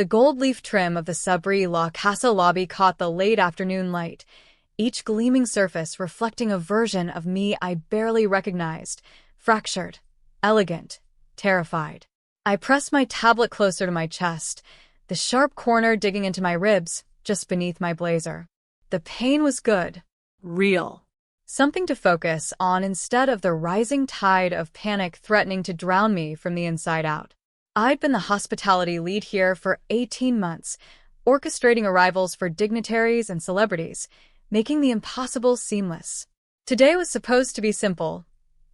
The gold leaf trim of the Sabri La Casa lobby caught the late afternoon light, each gleaming surface reflecting a version of me I barely recognized, fractured, elegant, terrified. I pressed my tablet closer to my chest, the sharp corner digging into my ribs, just beneath my blazer. The pain was good, real. Something to focus on instead of the rising tide of panic threatening to drown me from the inside out. I'd been the hospitality lead here for 18 months, orchestrating arrivals for dignitaries and celebrities, making the impossible seamless. Today was supposed to be simple.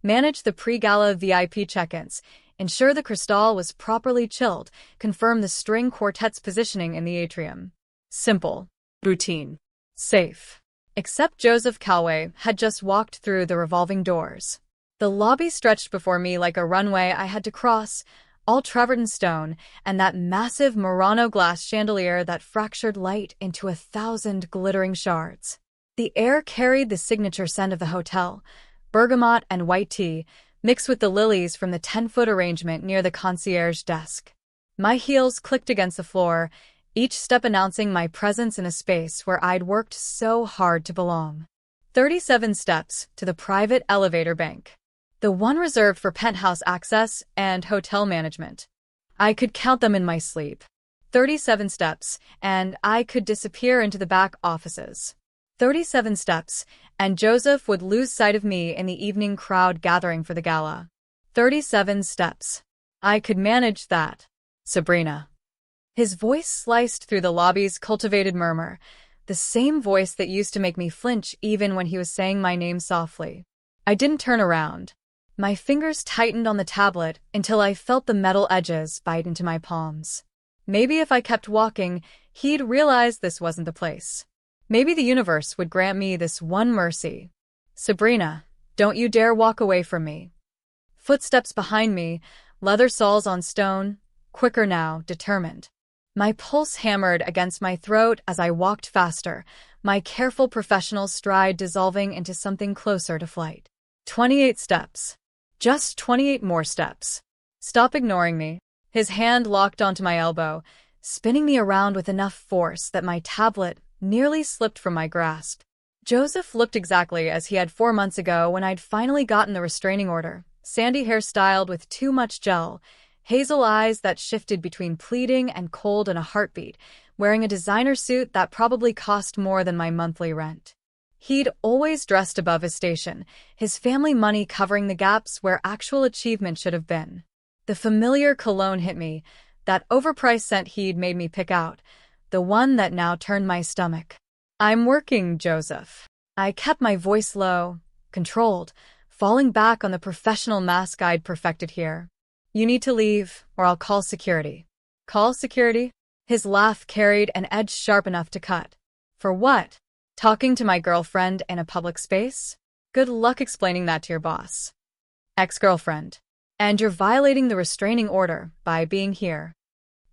Manage the pre-gala VIP check-ins, ensure the Cristal was properly chilled, confirm the string quartet's positioning in the atrium. Simple. Routine. Safe. Except Joseph Calway had just walked through the revolving doors. The lobby stretched before me like a runway I had to cross, all travertine stone, and that massive Murano glass chandelier that fractured light into 1,000 glittering shards. The air carried the signature scent of the hotel, bergamot and white tea, mixed with the lilies from the 10-foot arrangement near the concierge desk. My heels clicked against the floor, each step announcing my presence in a space where I'd worked so hard to belong. 37 steps to the private elevator bank. The one reserved for penthouse access and hotel management. I could count them in my sleep. 37 steps, and I could disappear into the back offices. 37 steps, and Joseph would lose sight of me in the evening crowd gathering for the gala. 37 steps. I could manage that. Sabrina. His voice sliced through the lobby's cultivated murmur, the same voice that used to make me flinch even when he was saying my name softly. I didn't turn around. My fingers tightened on the tablet until I felt the metal edges bite into my palms. Maybe if I kept walking, he'd realize this wasn't the place. Maybe the universe would grant me this one mercy. Sabrina, don't you dare walk away from me. Footsteps behind me, leather soles on stone, quicker now, determined. My pulse hammered against my throat as I walked faster, my careful professional stride dissolving into something closer to flight. 28 steps. Just 28 more steps. Stop ignoring me. His hand locked onto my elbow, spinning me around with enough force that my tablet nearly slipped from my grasp. Joseph looked exactly as he had 4 months ago when I'd finally gotten the restraining order, sandy hair styled with too much gel, hazel eyes that shifted between pleading and cold in a heartbeat, wearing a designer suit that probably cost more than my monthly rent. He'd always dressed above his station, his family money covering the gaps where actual achievement should have been. The familiar cologne hit me, that overpriced scent he'd made me pick out, the one that now turned my stomach. I'm working, Joseph. I kept my voice low, controlled, falling back on the professional mask I'd perfected here. You need to leave, or I'll call security. Call security? His laugh carried an edge sharp enough to cut. For what? Talking to my girlfriend in a public space? Good luck explaining that to your boss. Ex-girlfriend. And you're violating the restraining order by being here.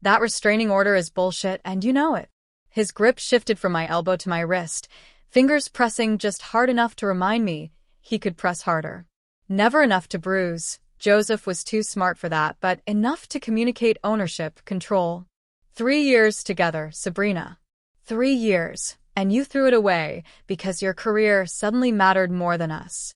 That restraining order is bullshit, and you know it. His grip shifted from my elbow to my wrist, fingers pressing just hard enough to remind me he could press harder. Never enough to bruise. Joseph was too smart for that, but enough to communicate ownership, control. 3 years together, Sabrina. 3 years, and you threw it away because your career suddenly mattered more than us.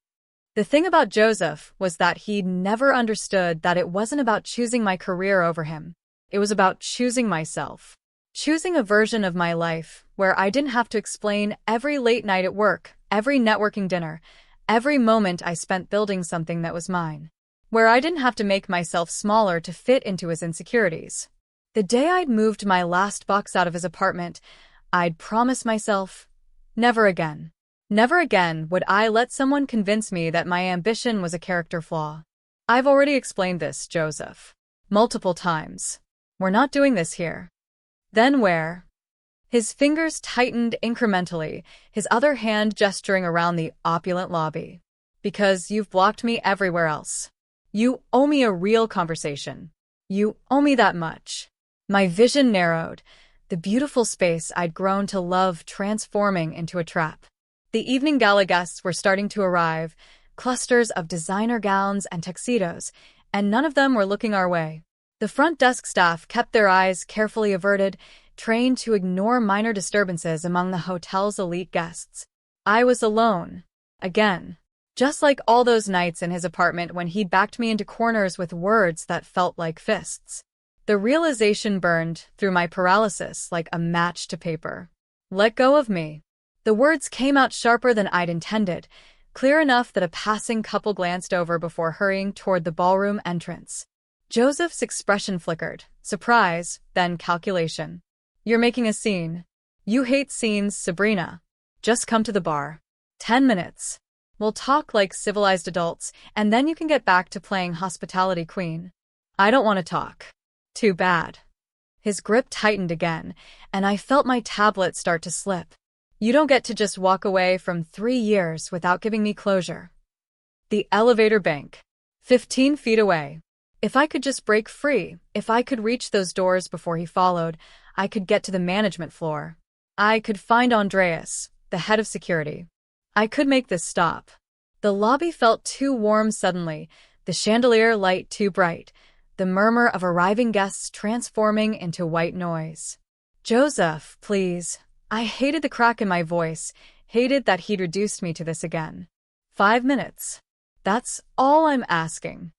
The thing about Joseph was that he'd never understood that it wasn't about choosing my career over him. It was about choosing myself. Choosing a version of my life where I didn't have to explain every late night at work, every networking dinner, every moment I spent building something that was mine. Where I didn't have to make myself smaller to fit into his insecurities. The day I'd moved my last box out of his apartment, I'd promised myself, never again. Never again would I let someone convince me that my ambition was a character flaw. I've already explained this, Joseph. Multiple times. We're not doing this here. Then where? His fingers tightened incrementally, his other hand gesturing around the opulent lobby. Because you've blocked me everywhere else. You owe me a real conversation. You owe me that much. My vision narrowed, the beautiful space I'd grown to love transforming into a trap. The evening gala guests were starting to arrive, clusters of designer gowns and tuxedos, and none of them were looking our way. The front desk staff kept their eyes carefully averted, trained to ignore minor disturbances among the hotel's elite guests. I was alone. Again. Just like all those nights in his apartment when he'd backed me into corners with words that felt like fists. The realization burned through my paralysis like a match to paper. Let go of me. The words came out sharper than I'd intended, clear enough that a passing couple glanced over before hurrying toward the ballroom entrance. Joseph's expression flickered, surprise, then calculation. You're making a scene. You hate scenes, Sabrina. Just come to the bar. 10 minutes. We'll talk like civilized adults, and then you can get back to playing hospitality queen. I don't want to talk. Too bad. His grip tightened again, and I felt my tablet start to slip. You don't get to just walk away from 3 years without giving me closure. The elevator bank. 15 feet away. If I could just break free, if I could reach those doors before he followed, I could get to the management floor. I could find Andreas, the head of security. I could make this stop. The lobby felt too warm suddenly, the chandelier light too bright, the murmur of arriving guests transforming into white noise. Joseph, please. I hated the crack in my voice, hated that he'd reduced me to this again. 5 minutes. That's all I'm asking.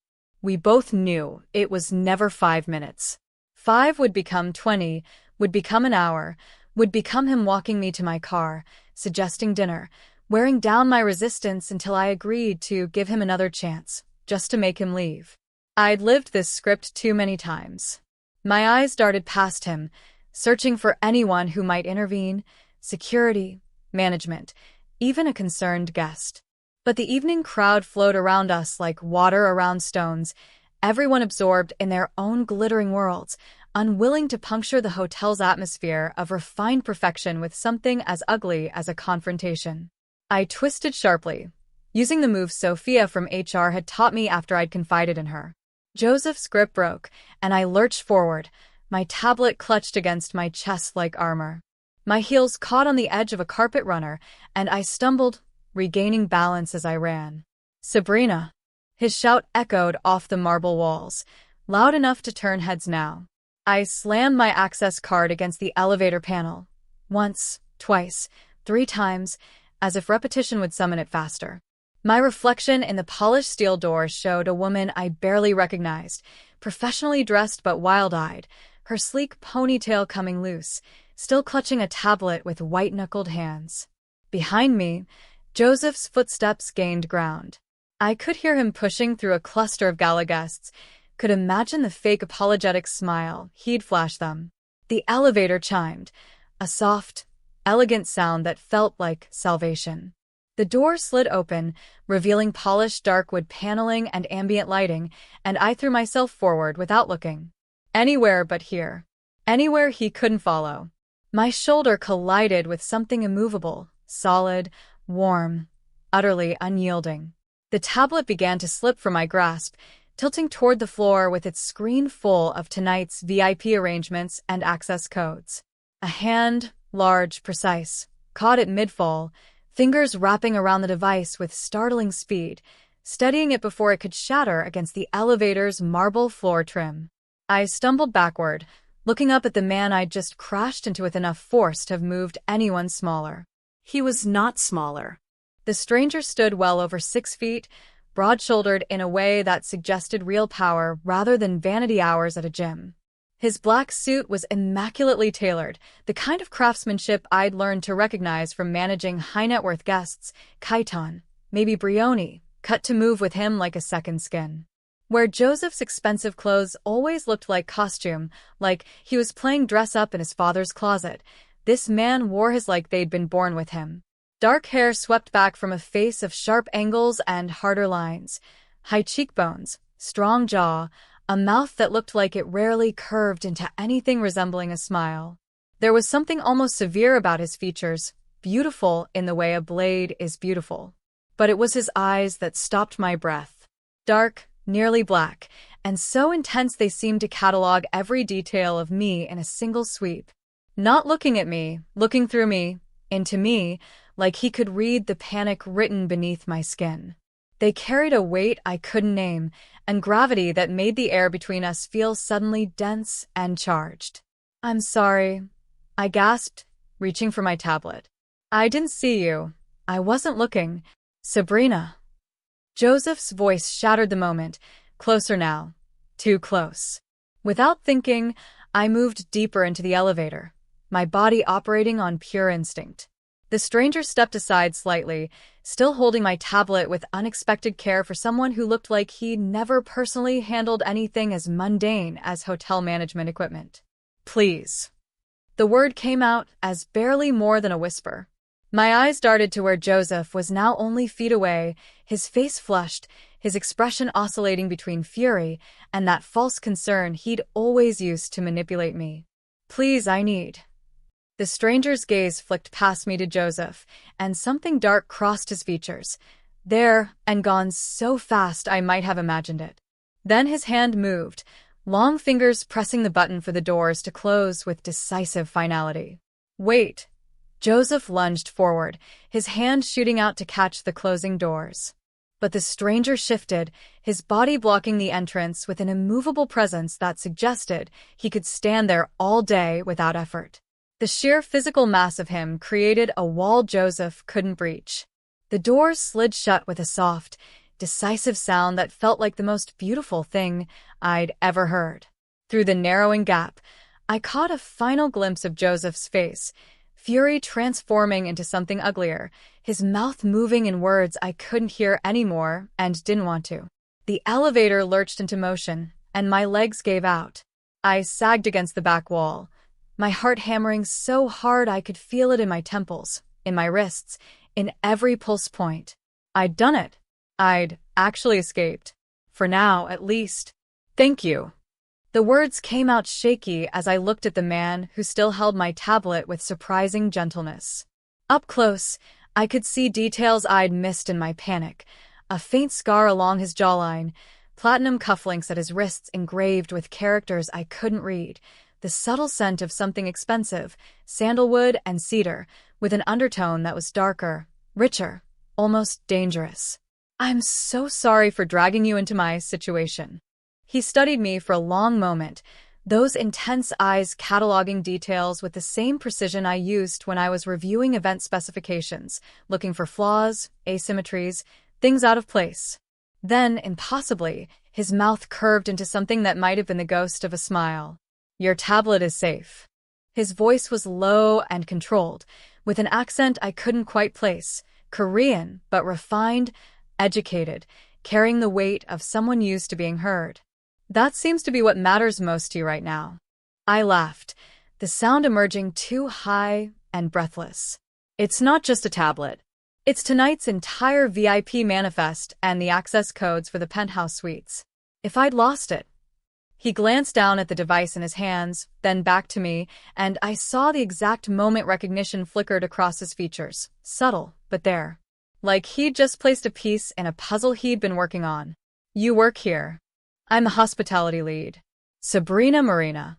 We both knew it was never 5 minutes. 5 would become 20, would become an hour, would become him walking me to my car, suggesting dinner, wearing down my resistance until I agreed to give him another chance, just to make him leave. I'd lived this script too many times. My eyes darted past him, searching for anyone who might intervene, security, management, even a concerned guest. But the evening crowd flowed around us like water around stones, everyone absorbed in their own glittering worlds, unwilling to puncture the hotel's atmosphere of refined perfection with something as ugly as a confrontation. I twisted sharply, using the move Sophia from HR had taught me after I'd confided in her. Joseph's grip broke, and I lurched forward, my tablet clutched against my chest like armor. My heels caught on the edge of a carpet runner, and I stumbled, regaining balance as I ran. Sabrina! His shout echoed off the marble walls, loud enough to turn heads now. I slammed my access card against the elevator panel. Once, twice, 3 times, as if repetition would summon it faster. My reflection in the polished steel door showed a woman I barely recognized, professionally dressed but wild-eyed, her sleek ponytail coming loose, still clutching a tablet with white-knuckled hands. Behind me, Joseph's footsteps gained ground. I could hear him pushing through a cluster of gala guests, could imagine the fake apologetic smile he'd flash them. The elevator chimed, a soft, elegant sound that felt like salvation. The door slid open, revealing polished dark-wood paneling and ambient lighting, and I threw myself forward without looking. Anywhere but here. Anywhere he couldn't follow. My shoulder collided with something immovable, solid, warm, utterly unyielding. The tablet began to slip from my grasp, tilting toward the floor with its screen full of tonight's VIP arrangements and access codes. A hand, large, precise, caught it mid-fall, fingers wrapping around the device with startling speed, steadying it before it could shatter against the elevator's marble floor trim. I stumbled backward, looking up at the man I'd just crashed into with enough force to have moved anyone smaller. He was not smaller. The stranger stood well over 6 feet, broad-shouldered in a way that suggested real power rather than vanity hours at a gym. His black suit was immaculately tailored, the kind of craftsmanship I'd learned to recognize from managing high-net-worth guests, chiton, maybe Brioni, cut to move with him like a second skin. Where Joseph's expensive clothes always looked like costume, like he was playing dress-up in his father's closet, this man wore his like they'd been born with him. Dark hair swept back from a face of sharp angles and harder lines, high cheekbones, strong jaw, a mouth that looked like it rarely curved into anything resembling a smile. There was something almost severe about his features, beautiful in the way a blade is beautiful. But it was his eyes that stopped my breath. Dark, nearly black, and so intense they seemed to catalog every detail of me in a single sweep. Not looking at me, looking through me, into me, like he could read the panic written beneath my skin. They carried a weight I couldn't name, and gravity that made the air between us feel suddenly dense and charged. "I'm sorry," I gasped, reaching for my tablet. "I didn't see you. I wasn't looking." "Sabrina." Joseph's voice shattered the moment. Closer now. Too close. Without thinking, I moved deeper into the elevator, my body operating on pure instinct. The stranger stepped aside slightly, still holding my tablet with unexpected care for someone who looked like he never personally handled anything as mundane as hotel management equipment. "Please." The word came out as barely more than a whisper. My eyes darted to where Joseph was now only feet away, his face flushed, his expression oscillating between fury and that false concern he'd always used to manipulate me. "Please, I need." The stranger's gaze flicked past me to Joseph, and something dark crossed his features. There and gone so fast I might have imagined it. Then his hand moved, long fingers pressing the button for the doors to close with decisive finality. "Wait." Joseph lunged forward, his hand shooting out to catch the closing doors. But the stranger shifted, his body blocking the entrance with an immovable presence that suggested he could stand there all day without effort. The sheer physical mass of him created a wall Joseph couldn't breach. The doors slid shut with a soft, decisive sound that felt like the most beautiful thing I'd ever heard. Through the narrowing gap, I caught a final glimpse of Joseph's face, fury transforming into something uglier, his mouth moving in words I couldn't hear anymore and didn't want to. The elevator lurched into motion, and my legs gave out. I sagged against the back wall, my heart hammering so hard I could feel it in my temples, in my wrists, in every pulse point. I'd done it. I'd actually escaped. For now, at least. "Thank you." The words came out shaky as I looked at the man who still held my tablet with surprising gentleness. Up close, I could see details I'd missed in my panic. A faint scar along his jawline, platinum cufflinks at his wrists engraved with characters I couldn't read, the subtle scent of something expensive, sandalwood and cedar, with an undertone that was darker, richer, almost dangerous. "I'm so sorry for dragging you into my situation." He studied me for a long moment, those intense eyes cataloging details with the same precision I used when I was reviewing event specifications, looking for flaws, asymmetries, things out of place. Then, impossibly, his mouth curved into something that might have been the ghost of a smile. "Your tablet is safe." His voice was low and controlled, with an accent I couldn't quite place, Korean, but refined, educated, carrying the weight of someone used to being heard. "That seems to be what matters most to you right now." I laughed, the sound emerging too high and breathless. "It's not just a tablet. It's tonight's entire VIP manifest and the access codes for the penthouse suites. If I'd lost it..." He glanced down at the device in his hands, then back to me, and I saw the exact moment recognition flickered across his features. Subtle, but there. Like he'd just placed a piece in a puzzle he'd been working on. "You work here." "I'm the hospitality lead. Sabrina Marina."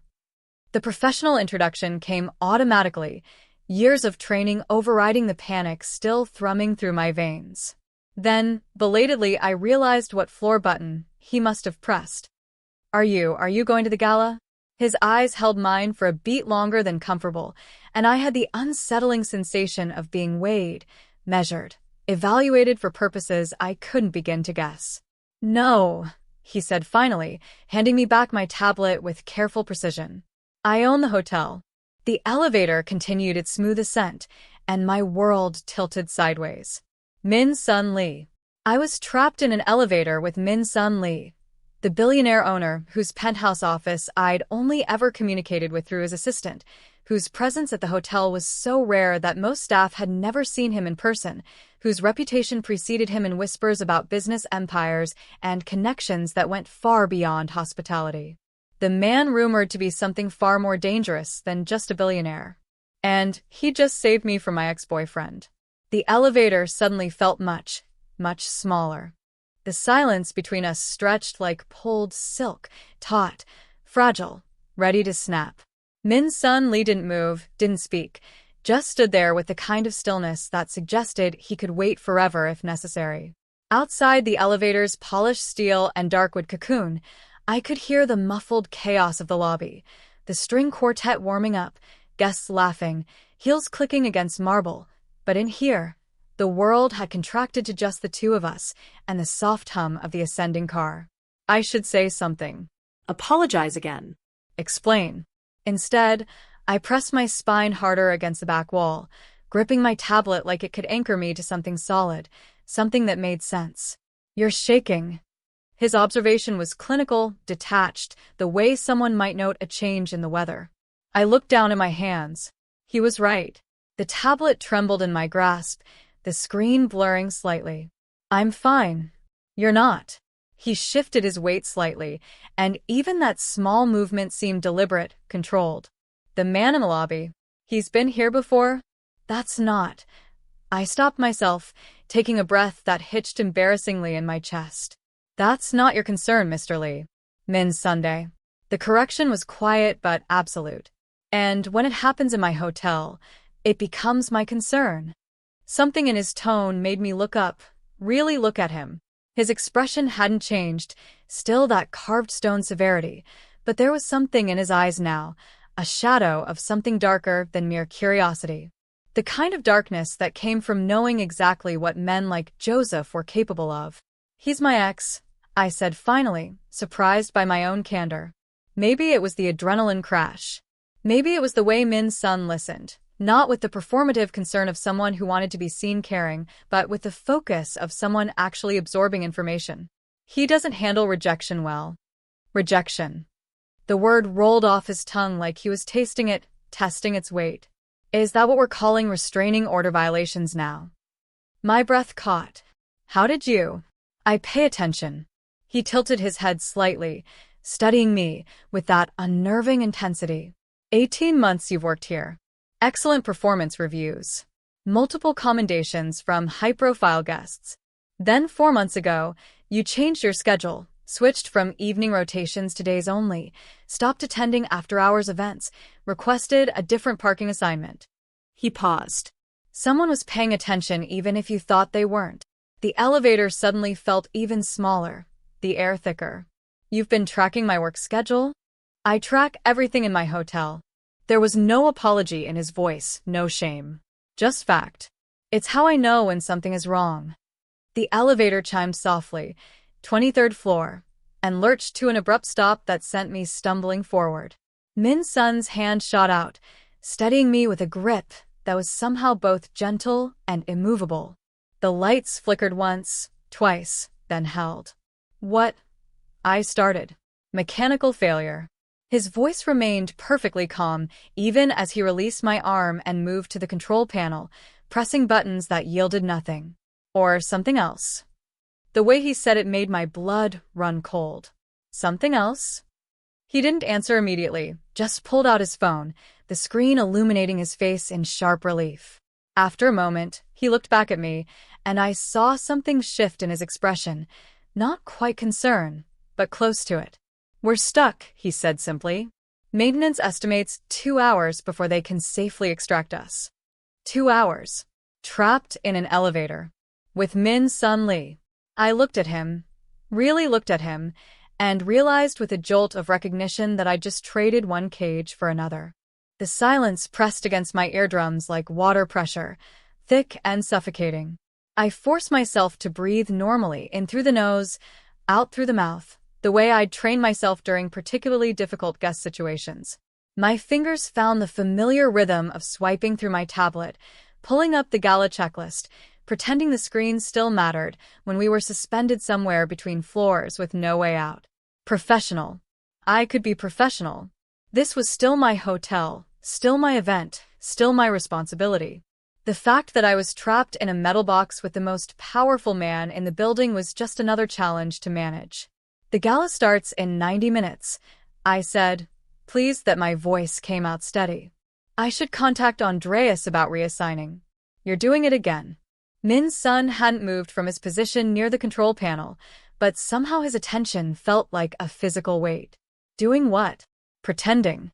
The professional introduction came automatically, years of training overriding the panic still thrumming through my veins. Then, belatedly, I realized what floor button he must have pressed. Are you going to the gala?" His eyes held mine for a beat longer than comfortable, and I had the unsettling sensation of being weighed, measured, evaluated for purposes I couldn't begin to guess. "No," he said finally, handing me back my tablet with careful precision. "I own the hotel." The elevator continued its smooth ascent, and my world tilted sideways. Min Sun Lee. I was trapped in an elevator with Min Sun Lee, the billionaire owner whose penthouse office I'd only ever communicated with through his assistant, whose presence at the hotel was so rare that most staff had never seen him in person, whose reputation preceded him in whispers about business empires and connections that went far beyond hospitality. The man rumored to be something far more dangerous than just a billionaire. And he just saved me from my ex-boyfriend. The elevator suddenly felt much, much smaller. The silence between us stretched like pulled silk, taut, fragile, ready to snap. Min Sun Lee didn't move, didn't speak, just stood there with the kind of stillness that suggested he could wait forever if necessary. Outside the elevator's polished steel and darkwood cocoon, I could hear the muffled chaos of the lobby, the string quartet warming up, guests laughing, heels clicking against marble. But in here, the world had contracted to just the two of us and the soft hum of the ascending car. I should say something. Apologize again. Explain. Instead, I pressed my spine harder against the back wall, gripping my tablet like it could anchor me to something solid, something that made sense. You're shaking. His observation was clinical, detached, the way someone might note a change in the weather. I looked down at my hands. He was right. The tablet trembled in my grasp, the screen blurring slightly. I'm fine. You're not. He shifted his weight slightly, and even that small movement seemed deliberate, controlled. The man in the lobby. He's been here before? That's not. I stopped myself, taking a breath that hitched embarrassingly in my chest. That's not your concern, Mr. Lee. Min's Sunday. The correction was quiet but absolute. And when it happens in my hotel, it becomes my concern. Something in his tone made me look up, really look at him. His expression hadn't changed, still that carved stone severity, but there was something in his eyes now, a shadow of something darker than mere curiosity. The kind of darkness that came from knowing exactly what men like Joseph were capable of. He's my ex, I said finally, surprised by my own candor. Maybe it was the adrenaline crash. Maybe it was the way Min's son listened, not with the performative concern of someone who wanted to be seen caring, but with the focus of someone actually absorbing information. He doesn't handle rejection well. Rejection. The word rolled off his tongue like he was tasting it, testing its weight. Is that what we're calling restraining order violations now? My breath caught. How did you? I pay attention. He tilted his head slightly, studying me with that unnerving intensity. 18 months you've worked here. Excellent performance reviews. Multiple commendations from high-profile guests. Then 4 months ago, you changed your schedule, switched from evening rotations to days only, stopped attending after-hours events, requested a different parking assignment. He paused. Someone was paying attention even if you thought they weren't. The elevator suddenly felt even smaller, the air thicker. You've been tracking my work schedule? I track everything in my hotel. There was no apology in his voice, no shame. Just fact. It's how I know when something is wrong. The elevator chimed softly, 23rd floor, and lurched to an abrupt stop that sent me stumbling forward. Min's son's hand shot out, steadying me with a grip that was somehow both gentle and immovable. The lights flickered once, twice, then held. What? I started. Mechanical failure. His voice remained perfectly calm, even as he released my arm and moved to the control panel, pressing buttons that yielded nothing. Or something else. The way he said it made my blood run cold. Something else? He didn't answer immediately, just pulled out his phone, the screen illuminating his face in sharp relief. After a moment, he looked back at me, and I saw something shift in his expression. Not quite concern, but close to it. We're stuck, he said simply. Maintenance estimates 2 hours before they can safely extract us. 2 hours. Trapped in an elevator. With Min's son Lee. I looked at him, really looked at him, and realized with a jolt of recognition that I'd just traded one cage for another. The silence pressed against my eardrums like water pressure, thick and suffocating. I forced myself to breathe normally, in through the nose, out through the mouth, the way I'd trained myself during particularly difficult guest situations. My fingers found the familiar rhythm of swiping through my tablet, pulling up the gala checklist, pretending the screen still mattered when we were suspended somewhere between floors with no way out. Professional. I could be professional. This was still my hotel, still my event, still my responsibility. The fact that I was trapped in a metal box with the most powerful man in the building was just another challenge to manage. The gala starts in 90 minutes, I said, pleased that my voice came out steady. I should contact Andreas about reassigning. You're doing it again. Min's son hadn't moved from his position near the control panel, but somehow his attention felt like a physical weight. Doing what? Pretending.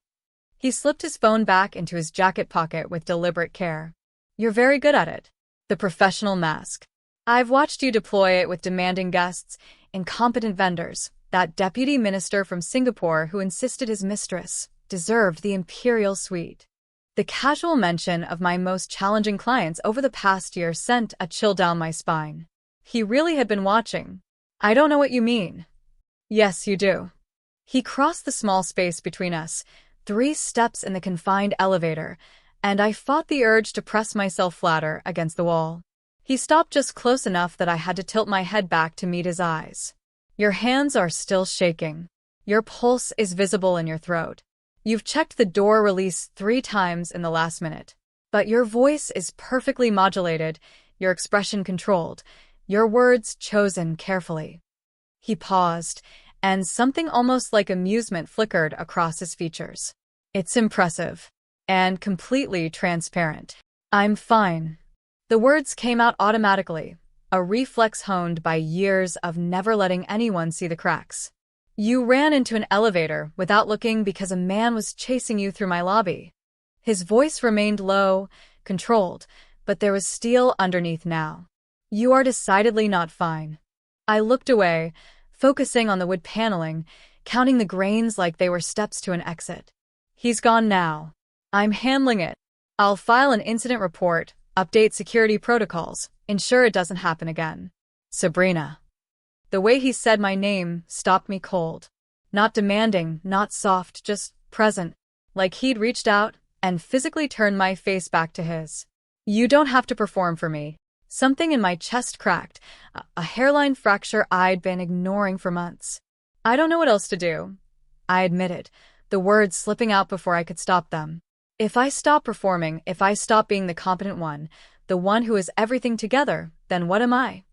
He slipped his phone back into his jacket pocket with deliberate care. You're very good at it. The professional mask. I've watched you deploy it with demanding guests, incompetent vendors, that deputy minister from Singapore who insisted his mistress deserved the imperial suite. The casual mention of my most challenging clients over the past year sent a chill down my spine. He really had been watching. I don't know what you mean. Yes, you do. He crossed the small space between us, 3 steps in the confined elevator, and I fought the urge to press myself flatter against the wall. He stopped just close enough that I had to tilt my head back to meet his eyes. Your hands are still shaking. Your pulse is visible in your throat. You've checked the door release 3 times in the last minute. But your voice is perfectly modulated, your expression controlled, your words chosen carefully. He paused, and something almost like amusement flickered across his features. It's impressive. And completely transparent. I'm fine. The words came out automatically, a reflex honed by years of never letting anyone see the cracks. You ran into an elevator without looking because a man was chasing you through my lobby. His voice remained low, controlled, but there was steel underneath now. You are decidedly not fine. I looked away, focusing on the wood paneling, counting the grains like they were steps to an exit. He's gone now. I'm handling it. I'll file an incident report, update security protocols, ensure it doesn't happen again. Sabrina. The way he said my name stopped me cold. Not demanding, not soft, just present, like he'd reached out and physically turned my face back to his. You don't have to perform for me. Something in my chest cracked, a hairline fracture I'd been ignoring for months. I don't know what else to do, I admitted, the words slipping out before I could stop them. If I stop performing, if I stop being the competent one, the one who is everything together, then what am I?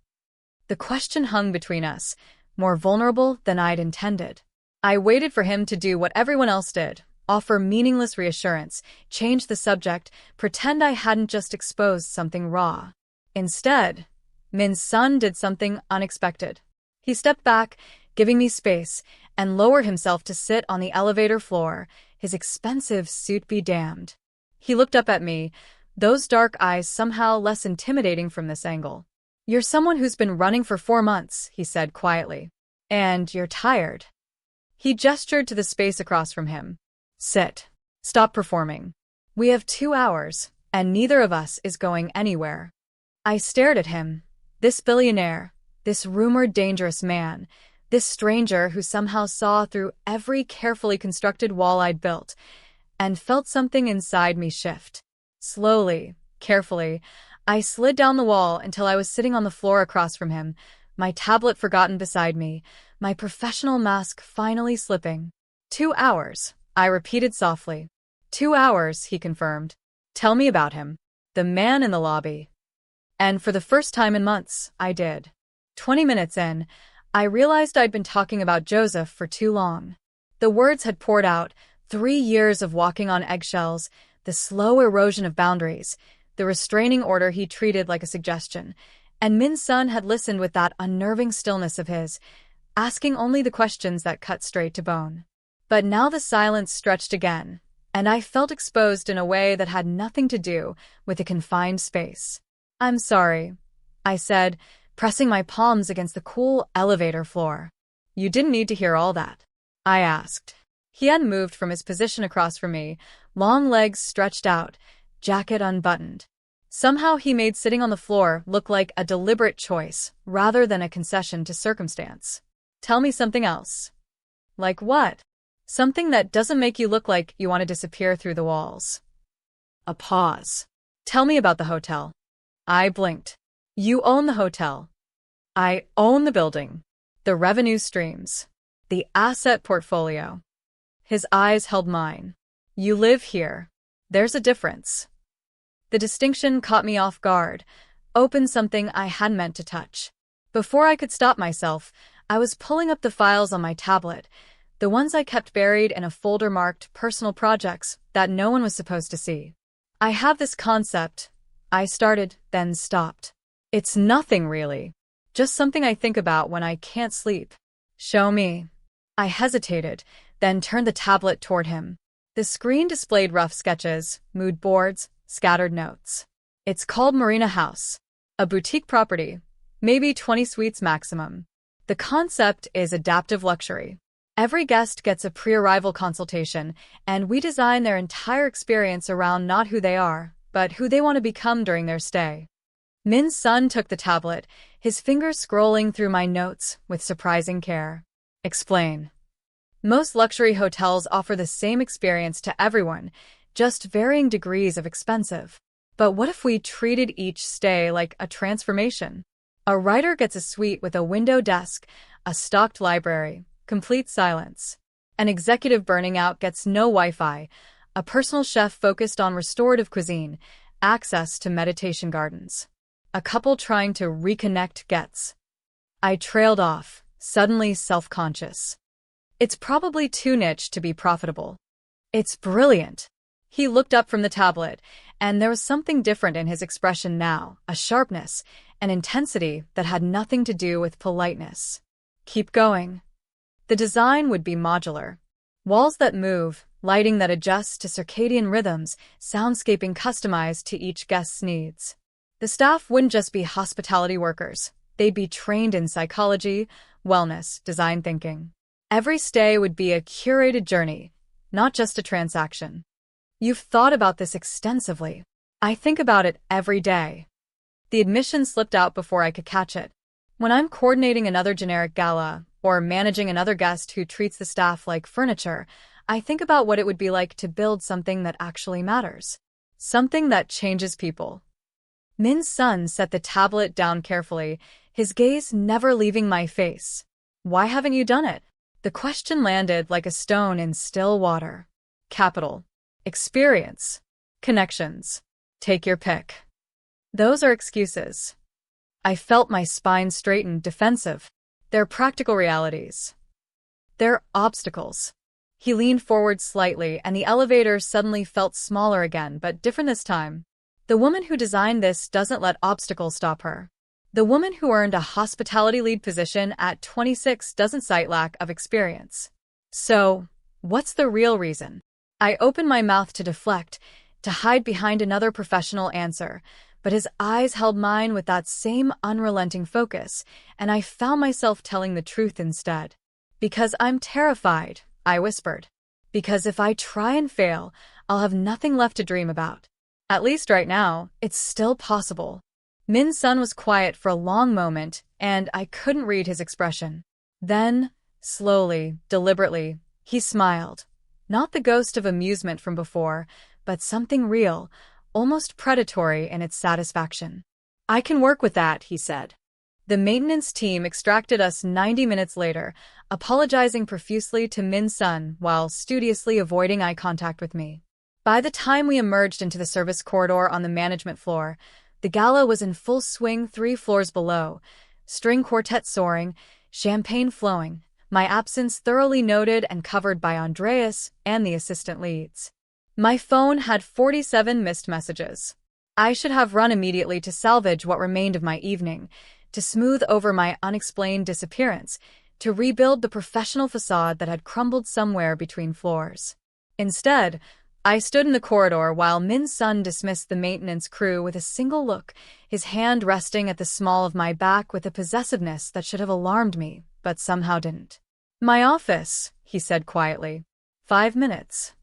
The question hung between us, more vulnerable than I'd intended. I waited for him to do what everyone else did, offer meaningless reassurance, change the subject, pretend I hadn't just exposed something raw. Instead, Min's son did something unexpected. He stepped back, giving me space, and lowered himself to sit on the elevator floor, his expensive suit be damned. He looked up at me, those dark eyes somehow less intimidating from this angle. You're someone who's been running for 4 months, he said quietly. And you're tired. He gestured to the space across from him. Sit. Stop performing. We have 2 hours, and neither of us is going anywhere. I stared at him. This billionaire, this rumored dangerous man, this stranger who somehow saw through every carefully constructed wall I'd built, and felt something inside me shift. Slowly, carefully, I slid down the wall until I was sitting on the floor across from him, my tablet forgotten beside me, my professional mask finally slipping. 2 hours, I repeated softly. 2 hours, he confirmed. Tell me about him. The man in the lobby. And for the first time in months, I did. 20 minutes in, I realized I'd been talking about Joseph for too long. The words had poured out, 3 years of walking on eggshells, the slow erosion of boundaries, the restraining order he treated like a suggestion, and Min's son had listened with that unnerving stillness of his, asking only the questions that cut straight to bone. But now the silence stretched again, and I felt exposed in a way that had nothing to do with the confined space. I'm sorry, I said, pressing my palms against the cool elevator floor. You didn't need to hear all that, I asked. He hadn't moved from his position across from me, long legs stretched out, jacket unbuttoned. Somehow he made sitting on the floor look like a deliberate choice, rather than a concession to circumstance. Tell me something else. Like what? Something that doesn't make you look like you want to disappear through the walls. A pause. Tell me about the hotel. I blinked. You own the hotel. I own the building. The revenue streams. The asset portfolio. His eyes held mine. You live here. There's a difference. The distinction caught me off guard, opened something I hadn't meant to touch. Before I could stop myself, I was pulling up the files on my tablet, the ones I kept buried in a folder marked personal projects that no one was supposed to see. I have this concept. I started, then stopped. It's nothing really. Just something I think about when I can't sleep. Show me. I hesitated, then turned the tablet toward him. The screen displayed rough sketches, mood boards, scattered notes. It's called Marina House. A boutique property. maybe 20 suites maximum. The concept is adaptive luxury. Every guest gets a pre-arrival consultation, and we design their entire experience around not who they are, but who they want to become during their stay. Min's son took the tablet, his fingers scrolling through my notes with surprising care. Explain. Most luxury hotels offer the same experience to everyone, just varying degrees of expensive. But what if we treated each stay like a transformation? A writer gets a suite with a window desk, a stocked library, complete silence. An executive burning out gets no Wi-Fi, a personal chef focused on restorative cuisine, access to meditation gardens. A couple trying to reconnect gets. I trailed off, suddenly self-conscious. It's probably too niche to be profitable. It's brilliant. He looked up from the tablet, and there was something different in his expression now, a sharpness, an intensity that had nothing to do with politeness. Keep going. The design would be modular. Walls that move, lighting that adjusts to circadian rhythms, soundscaping customized to each guest's needs. The staff wouldn't just be hospitality workers. They'd be trained in psychology, wellness, design thinking. Every stay would be a curated journey, not just a transaction. You've thought about this extensively. I think about it every day. The admission slipped out before I could catch it. When I'm coordinating another generic gala, or managing another guest who treats the staff like furniture, I think about what it would be like to build something that actually matters. Something that changes people. Min's son set the tablet down carefully, his gaze never leaving my face. Why haven't you done it? The question landed like a stone in still water. Capital. Experience. Connections. Take your pick. Those are excuses. I felt my spine straighten, defensive. They're practical realities. They're obstacles. He leaned forward slightly, and the elevator suddenly felt smaller again, but different this time. The woman who designed this doesn't let obstacles stop her. The woman who earned a hospitality lead position at 26 doesn't cite lack of experience. So, what's the real reason? I opened my mouth to deflect, to hide behind another professional answer, but his eyes held mine with that same unrelenting focus, and I found myself telling the truth instead. Because I'm terrified, I whispered. Because if I try and fail, I'll have nothing left to dream about. At least right now, it's still possible. Min's son was quiet for a long moment, and I couldn't read his expression. Then, slowly, deliberately, he smiled. Not the ghost of amusement from before, but something real, almost predatory in its satisfaction. I can work with that, he said. The maintenance team extracted us 90 minutes later, apologizing profusely to Min's son while studiously avoiding eye contact with me. By the time we emerged into the service corridor on the management floor, the gala was in full swing 3 floors below, string quartet soaring, champagne flowing, my absence thoroughly noted and covered by Andreas and the assistant leads. My phone had 47 missed messages. I should have run immediately to salvage what remained of my evening, to smooth over my unexplained disappearance, to rebuild the professional facade that had crumbled somewhere between floors. Instead, I stood in the corridor while Min's son dismissed the maintenance crew with a single look, his hand resting at the small of my back with a possessiveness that should have alarmed me, but somehow didn't. My office, he said quietly. 5 minutes.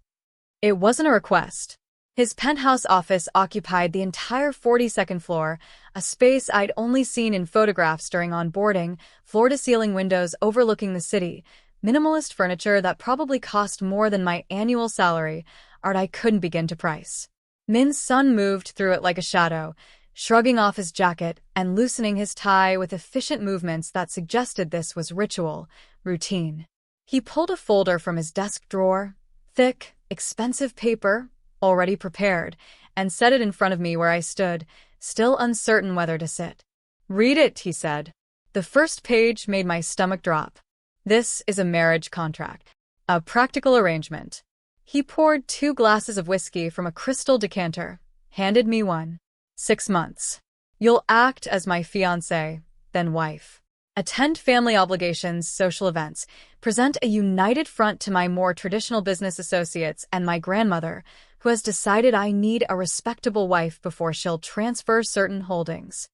It wasn't a request. His penthouse office occupied the entire 42nd floor, a space I'd only seen in photographs during onboarding, floor-to-ceiling windows overlooking the city, minimalist furniture that probably cost more than my annual salary, art I couldn't begin to price. Min's son moved through it like a shadow, shrugging off his jacket and loosening his tie with efficient movements that suggested this was ritual, routine. He pulled a folder from his desk drawer, thick, expensive paper, already prepared, and set it in front of me where I stood, still uncertain whether to sit. "Read it," he said. The first page made my stomach drop. This is a marriage contract. A practical arrangement. He poured 2 glasses of whiskey from a crystal decanter, handed me one. 6 months. You'll act as my fiancé, then wife. Attend family obligations, social events, present a united front to my more traditional business associates and my grandmother, who has decided I need a respectable wife before she'll transfer certain holdings.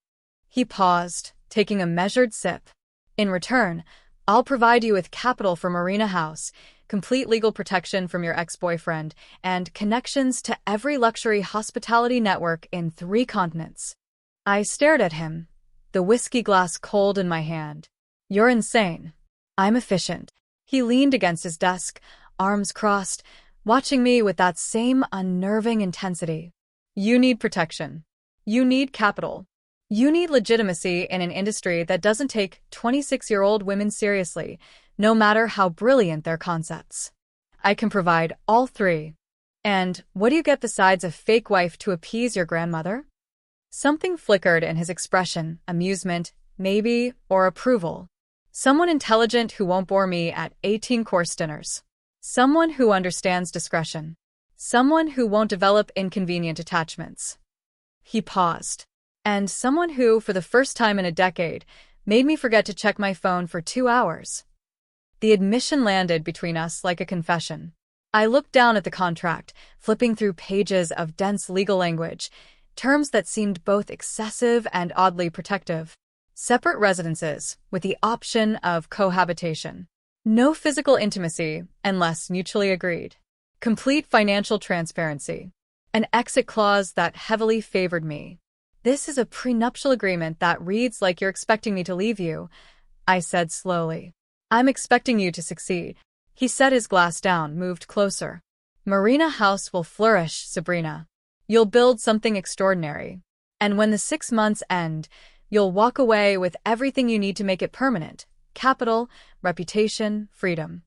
He paused, taking a measured sip. In return, I'll provide you with capital for Marina House, complete legal protection from your ex-boyfriend, and connections to every luxury hospitality network in 3 continents. I stared at him, the whiskey glass cold in my hand. You're insane. I'm efficient. He leaned against his desk, arms crossed, watching me with that same unnerving intensity. You need protection. You need capital. You need legitimacy in an industry that doesn't take 26-year-old women seriously, no matter how brilliant their concepts. I can provide all 3. And what do you get besides a fake wife to appease your grandmother? Something flickered in his expression, amusement, maybe, or approval. Someone intelligent who won't bore me at 18-course dinners. Someone who understands discretion. Someone who won't develop inconvenient attachments. He paused. And someone who, for the first time in a decade, made me forget to check my phone for 2 hours. The admission landed between us like a confession. I looked down at the contract, flipping through pages of dense legal language, terms that seemed both excessive and oddly protective. Separate residences, with the option of cohabitation. No physical intimacy, unless mutually agreed. Complete financial transparency. An exit clause that heavily favored me. This is a prenuptial agreement that reads like you're expecting me to leave you, I said slowly. I'm expecting you to succeed. He set his glass down, moved closer. Marina House will flourish, Sabrina. You'll build something extraordinary. And when the 6 months end, you'll walk away with everything you need to make it permanent. Capital, reputation, freedom.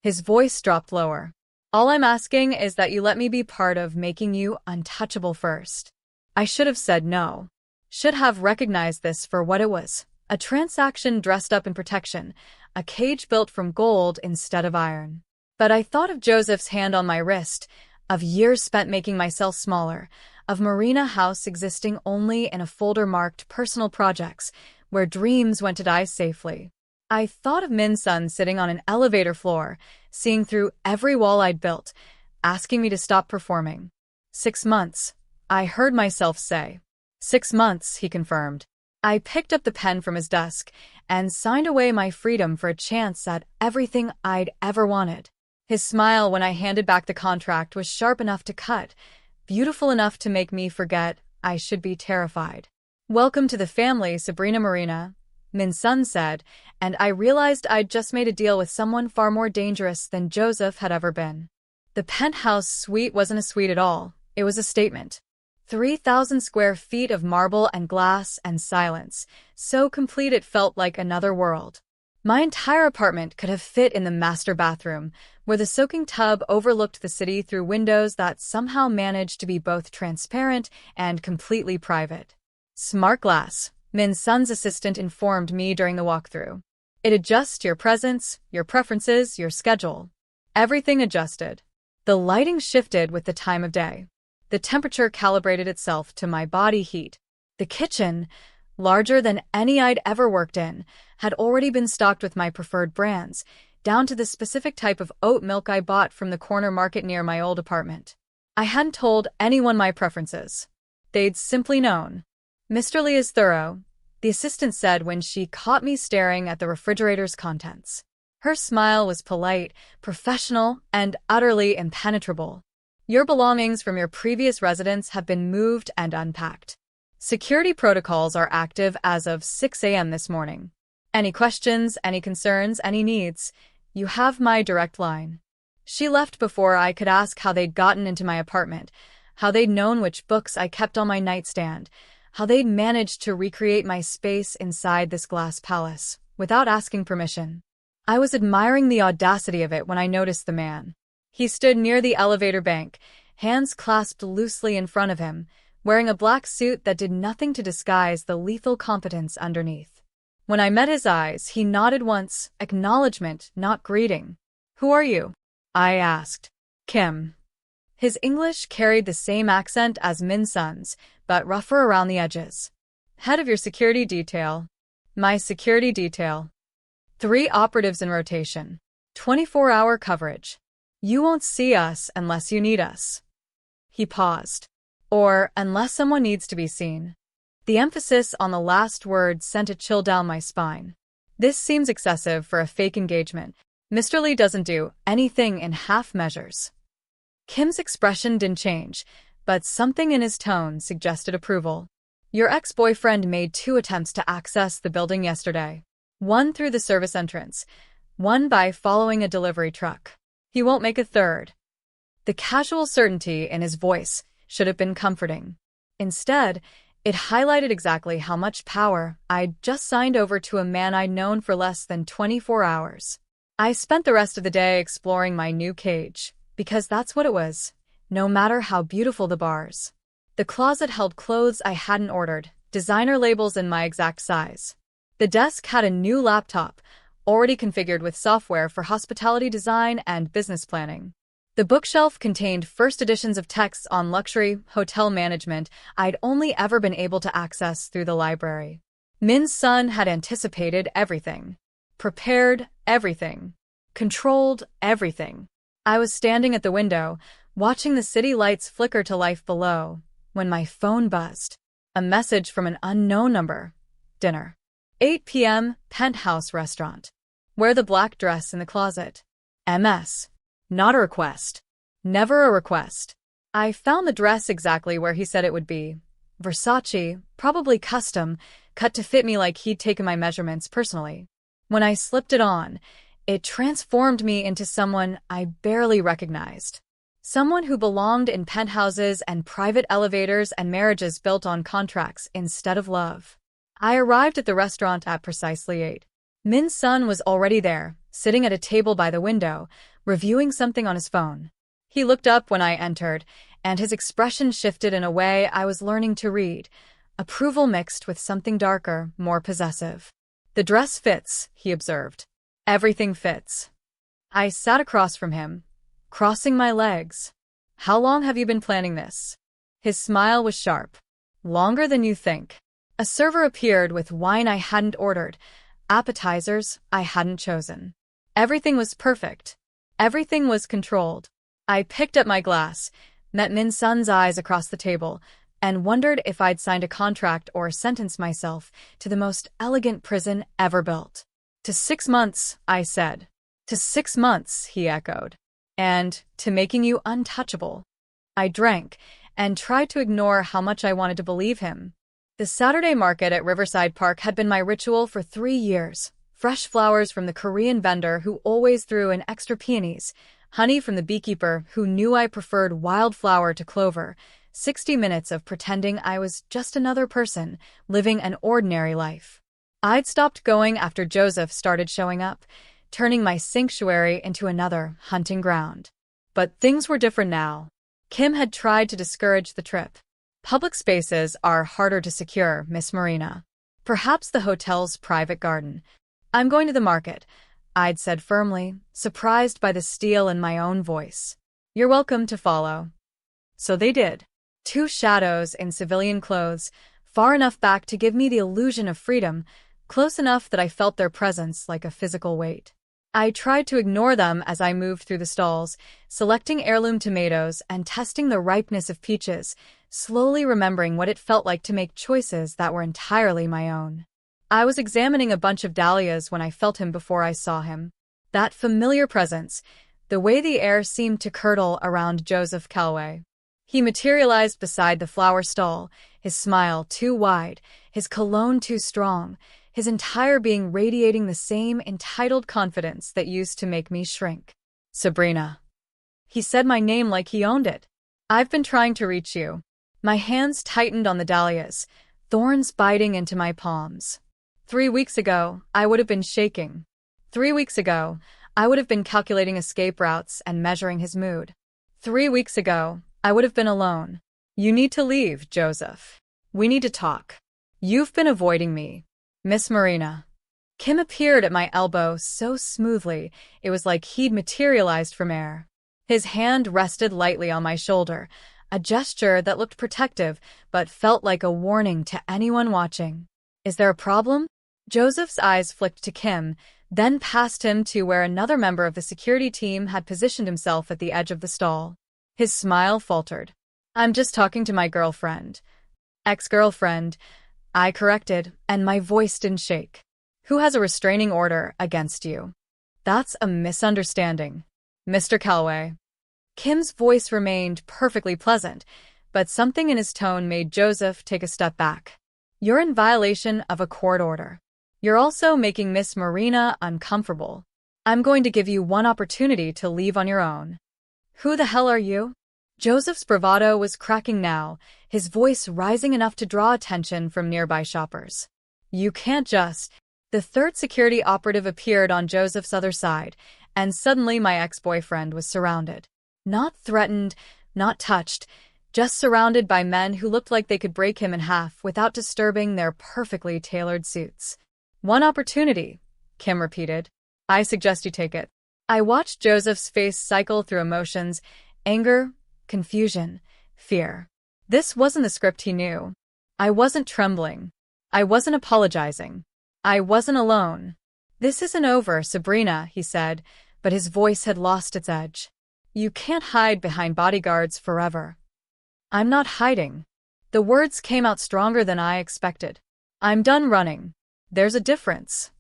His voice dropped lower. All I'm asking is that you let me be part of making you untouchable first. I should have said no. Should have recognized this for what it was. A transaction dressed up in protection. A cage built from gold instead of iron. But I thought of Joseph's hand on my wrist, of years spent making myself smaller, of Marina House existing only in a folder marked personal projects, where dreams went to die safely. I thought of Min Sun sitting on an elevator floor, seeing through every wall I'd built, asking me to stop performing. 6 months, I heard myself say. 6 months, he confirmed. I picked up the pen from his desk and signed away my freedom for a chance at everything I'd ever wanted. His smile when I handed back the contract was sharp enough to cut, beautiful enough to make me forget I should be terrified. Welcome to the family, Sabrina Marina, Min Sun said, and I realized I'd just made a deal with someone far more dangerous than Joseph had ever been. The penthouse suite wasn't a suite at all, it was a statement. 3,000 square feet of marble and glass and silence, so complete it felt like another world. My entire apartment could have fit in the master bathroom, where the soaking tub overlooked the city through windows that somehow managed to be both transparent and completely private. Smart glass, Min Sun's assistant informed me during the walkthrough. It adjusts your presence, your preferences, your schedule. Everything adjusted. The lighting shifted with the time of day. The temperature calibrated itself to my body heat. The kitchen, larger than any I'd ever worked in, had already been stocked with my preferred brands, down to the specific type of oat milk I bought from the corner market near my old apartment. I hadn't told anyone my preferences. They'd simply known. Mr. Lee is thorough, the assistant said when she caught me staring at the refrigerator's contents. Her smile was polite, professional, and utterly impenetrable. Your belongings from your previous residence have been moved and unpacked. Security protocols are active as of 6 a.m. this morning. Any questions, any concerns, any needs, you have my direct line. She left before I could ask how they'd gotten into my apartment, how they'd known which books I kept on my nightstand, how they'd managed to recreate my space inside this glass palace, without asking permission. I was admiring the audacity of it when I noticed the man. He stood near the elevator bank, hands clasped loosely in front of him, wearing a black suit that did nothing to disguise the lethal competence underneath. When I met his eyes, he nodded once, acknowledgement, not greeting. Who are you? I asked. Kim. His English carried the same accent as Min Sun's, but rougher around the edges. Head of your security detail. My security detail. 3 operatives in rotation. 24-hour coverage. You won't see us unless you need us. He paused. Or unless someone needs to be seen. The emphasis on the last word sent a chill down my spine. This seems excessive for a fake engagement. Mr. Lee doesn't do anything in half measures. Kim's expression didn't change, but something in his tone suggested approval. Your ex-boyfriend made 2 attempts to access the building yesterday. One through the service entrance, one by following a delivery truck. He won't make a third. The casual certainty in his voice should have been comforting. Instead, it highlighted exactly how much power I'd just signed over to a man I'd known for less than 24 hours. I spent the rest of the day exploring my new cage, because that's what it was, no matter how beautiful the bars. The closet held clothes I hadn't ordered, designer labels in my exact size. The desk had a new laptop, already configured with software for hospitality design and business planning. The bookshelf contained first editions of texts on luxury hotel management I'd only ever been able to access through the library. Min's son had anticipated everything, prepared everything, controlled everything. I was standing at the window, watching the city lights flicker to life below, when my phone buzzed. A message from an unknown number. Dinner. 8 p.m., Penthouse Restaurant. Wear the black dress in the closet. MS. Not a request. Never a request. I found the dress exactly where he said it would be. Versace, probably custom, cut to fit me like he'd taken my measurements personally. When I slipped it on, it transformed me into someone I barely recognized. Someone who belonged in penthouses and private elevators and marriages built on contracts instead of love. I arrived at the restaurant at precisely 8. Min's son was already there, sitting at a table by the window, reviewing something on his phone. He looked up when I entered, and his expression shifted in a way I was learning to read, approval mixed with something darker, more possessive. The dress fits, he observed. Everything fits. I sat across from him, crossing my legs. How long have you been planning this? His smile was sharp. Longer than you think. A server appeared with wine I hadn't ordered, appetizers I hadn't chosen. Everything was perfect. Everything was controlled. I picked up my glass, met Min's son's eyes across the table, and wondered if I'd signed a contract or sentenced myself to the most elegant prison ever built. To 6 months, I said. To 6 months, he echoed. And to making you untouchable. I drank and tried to ignore how much I wanted to believe him. The Saturday market at Riverside Park had been my ritual for 3 years. Fresh flowers from the Korean vendor who always threw in extra peonies, honey from the beekeeper who knew I preferred wildflower to clover, 60 minutes of pretending I was just another person, living an ordinary life. I'd stopped going after Joseph started showing up, turning my sanctuary into another hunting ground. But things were different now. Kim had tried to discourage the trip. Public spaces are harder to secure, Miss Marina. Perhaps the hotel's private garden. I'm going to the market, I'd said firmly, surprised by the steel in my own voice. You're welcome to follow. So they did. 2 shadows in civilian clothes, far enough back to give me the illusion of freedom, close enough that I felt their presence like a physical weight. I tried to ignore them as I moved through the stalls, selecting heirloom tomatoes and testing the ripeness of peaches, slowly remembering what it felt like to make choices that were entirely my own. I was examining a bunch of dahlias when I felt him before I saw him. That familiar presence, the way the air seemed to curdle around Joseph Calway. He materialized beside the flower stall, his smile too wide, his cologne too strong, his entire being radiating the same entitled confidence that used to make me shrink. Sabrina. He said my name like he owned it. I've been trying to reach you. My hands tightened on the dahlias, thorns biting into my palms. 3 weeks ago, I would have been shaking. 3 weeks ago, I would have been calculating escape routes and measuring his mood. 3 weeks ago, I would have been alone. You need to leave, Joseph. We need to talk. You've been avoiding me. Miss Marina. Kim appeared at my elbow so smoothly, it was like he'd materialized from air. His hand rested lightly on my shoulder, a gesture that looked protective but felt like a warning to anyone watching. Is there a problem? Joseph's eyes flicked to Kim, then past him to where another member of the security team had positioned himself at the edge of the stall. His smile faltered. I'm just talking to my girlfriend. Ex-girlfriend. I corrected, and my voice didn't shake. Who has a restraining order against you? That's a misunderstanding, Mr. Calloway. Kim's voice remained perfectly pleasant, but something in his tone made Joseph take a step back. You're in violation of a court order. You're also making Miss Marina uncomfortable. I'm going to give you one opportunity to leave on your own. Who the hell are you? Joseph's bravado was cracking now, his voice rising enough to draw attention from nearby shoppers. You can't just... The third security operative appeared on Joseph's other side, and suddenly my ex-boyfriend was surrounded. Not threatened, not touched, just surrounded by men who looked like they could break him in half without disturbing their perfectly tailored suits. One opportunity, Kim repeated. I suggest you take it. I watched Joseph's face cycle through emotions, anger, confusion, fear. This wasn't the script he knew. I wasn't trembling. I wasn't apologizing. I wasn't alone. This isn't over, Sabrina, he said, but his voice had lost its edge. You can't hide behind bodyguards forever. I'm not hiding. The words came out stronger than I expected. I'm done running. There's a difference.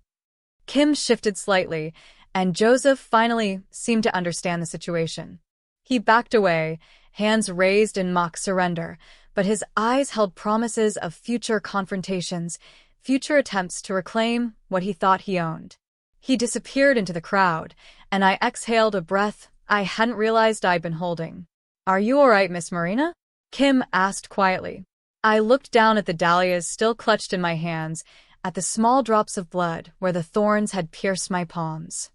Kim shifted slightly, and Joseph finally seemed to understand the situation. He backed away, hands raised in mock surrender, but his eyes held promises of future confrontations, future attempts to reclaim what he thought he owned. He disappeared into the crowd, and I exhaled a breath I hadn't realized I'd been holding. Are you all right, Miss Marina? Kim asked quietly. I looked down at the dahlias still clutched in my hands, at the small drops of blood where the thorns had pierced my palms.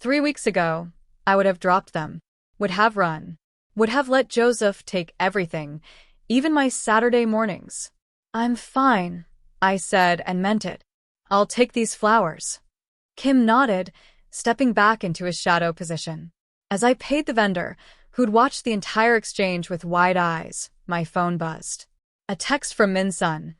3 weeks ago, I would have dropped them, would have run, would have let Joseph take everything, even my Saturday mornings. I'm fine, I said and meant it. I'll take these flowers. Kim nodded, stepping back into his shadow position. As I paid the vendor, who'd watched the entire exchange with wide eyes, my phone buzzed. A text from Min Sun.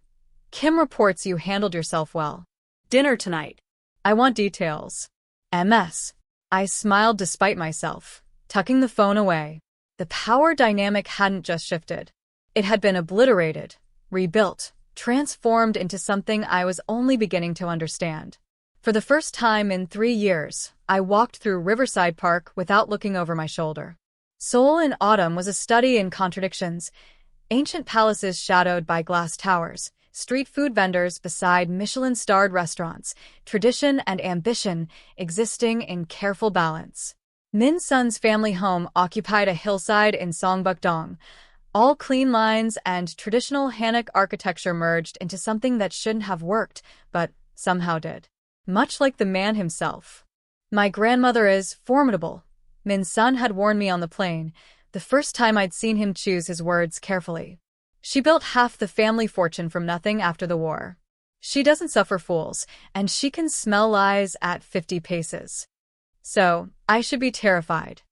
Kim reports you handled yourself well. Dinner tonight. I want details. MS. I smiled despite myself, tucking the phone away. The power dynamic hadn't just shifted. It had been obliterated, rebuilt, transformed into something I was only beginning to understand. For the first time in 3 years, I walked through Riverside Park without looking over my shoulder. Seoul in autumn was a study in contradictions. Ancient palaces shadowed by glass towers, street food vendors beside Michelin-starred restaurants, tradition and ambition existing in careful balance. Min Sun's family home occupied a hillside in Songbuk-dong. All clean lines and traditional Hanok architecture merged into something that shouldn't have worked, but somehow did. Much like the man himself. My grandmother is formidable, Min Sun had warned me on the plane, the first time I'd seen him choose his words carefully. She built half the family fortune from nothing after the war. She doesn't suffer fools, and she can smell lies at 50 paces. So, I should be terrified.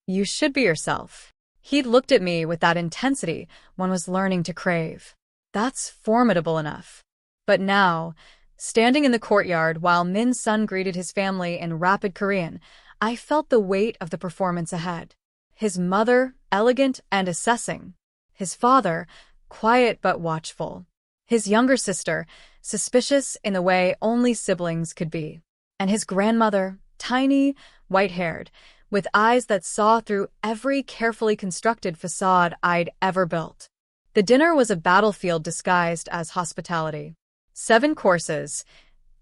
You should be yourself. He'd looked at me with that intensity one was learning to crave. That's formidable enough. But now, standing in the courtyard while Min Sun greeted his family in rapid Korean, I felt the weight of the performance ahead. His mother, elegant and assessing. His father, quiet but watchful. His younger sister, suspicious in the way only siblings could be. And his grandmother, tiny, white-haired, with eyes that saw through every carefully constructed facade I'd ever built. The dinner was a battlefield disguised as hospitality. 7 courses,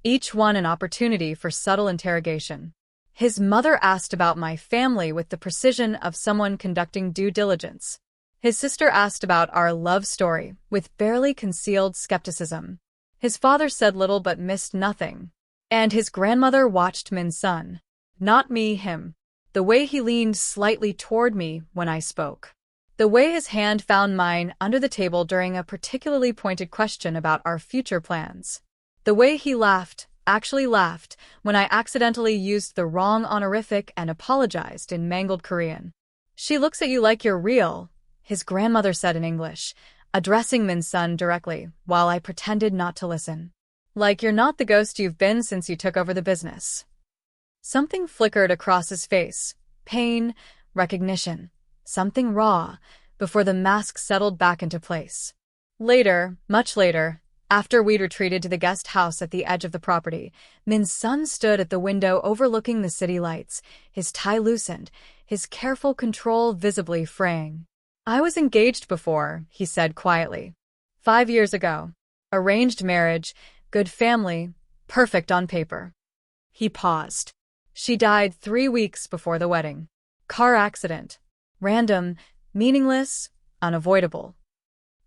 each one an opportunity for subtle interrogation. His mother asked about my family with the precision of someone conducting due diligence. His sister asked about our love story with barely concealed skepticism. His father said little but missed nothing. And his grandmother watched Min Sun. Not me, him. The way he leaned slightly toward me when I spoke. The way his hand found mine under the table during a particularly pointed question about our future plans. The way he laughed, actually laughed, when I accidentally used the wrong honorific and apologized in mangled Korean. She looks at you like you're real, his grandmother said in English, addressing Min Sun directly, while I pretended not to listen. Like you're not the ghost you've been since you took over the business. Something flickered across his face. Pain, recognition. Something raw, before the mask settled back into place. Later, much later, After we'd retreated to the guest house at the edge of the property, Min's son stood at the window overlooking the city lights, his tie loosened, his careful control visibly fraying. "I was engaged before," he said quietly. 5 years ago. Arranged marriage, good family, perfect on paper." He paused. "She died 3 weeks before the wedding. Car accident. Random, meaningless, unavoidable."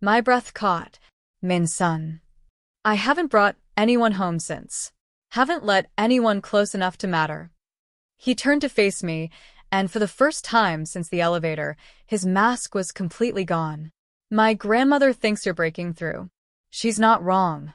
My breath caught. "Min's son. I haven't brought anyone home since. Haven't let anyone close enough to matter." He turned to face me, and for the first time since the elevator, his mask was completely gone. "My grandmother thinks you're breaking through. She's not wrong."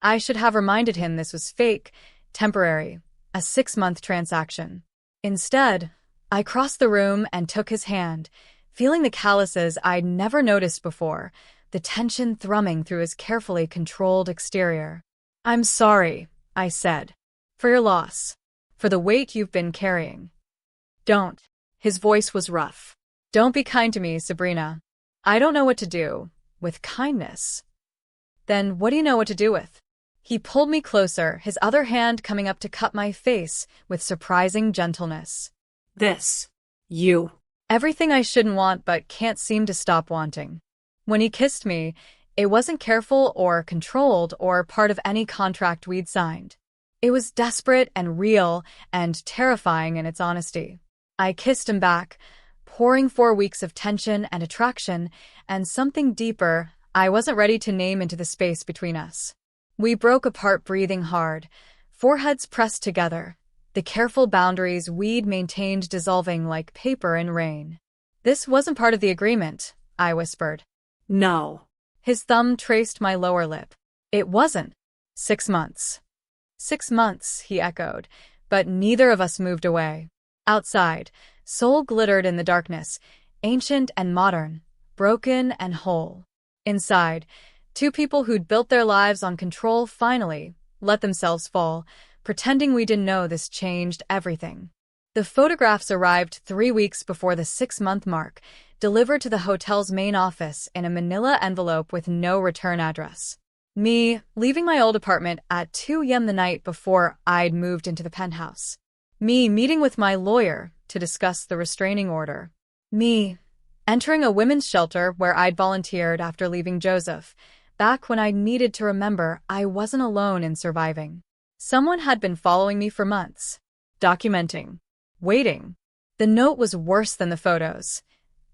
I should have reminded him this was fake, temporary, a 6-month transaction. Instead, I crossed the room and took his hand, feeling the calluses I'd never noticed before, the tension thrumming through his carefully controlled exterior. "I'm sorry," I said, "for your loss, for the weight you've been carrying." "Don't." His voice was rough. "Don't be kind to me, Sabrina. I don't know what to do with kindness." "Then what do you know what to do with?" He pulled me closer, his other hand coming up to cup my face with surprising gentleness. This. You. Everything I shouldn't want but can't seem to stop wanting. When he kissed me, it wasn't careful or controlled or part of any contract we'd signed. It was desperate and real and terrifying in its honesty. I kissed him back, pouring 4 weeks of tension and attraction and something deeper I wasn't ready to name into the space between us. We broke apart breathing hard, foreheads pressed together, the careful boundaries we'd maintained dissolving like paper in rain. "This wasn't part of the agreement," I whispered. No. His thumb traced my lower lip. "It wasn't. 6 months. 6 months," he echoed, but neither of us moved away. Outside, Seoul glittered in the darkness, ancient and modern, broken and whole. Inside, 2 people who'd built their lives on control finally let themselves fall, pretending we didn't know this changed everything. The photographs arrived 3 weeks before the 6-month mark, delivered to the hotel's main office in a manila envelope with no return address. Me, leaving my old apartment at 2 a.m. the night before I'd moved into the penthouse. Me, meeting with my lawyer to discuss the restraining order. Me, entering a women's shelter where I'd volunteered after leaving Joseph, back when I needed to remember I wasn't alone in surviving. Someone had been following me for months, documenting, waiting. The note was worse than the photos.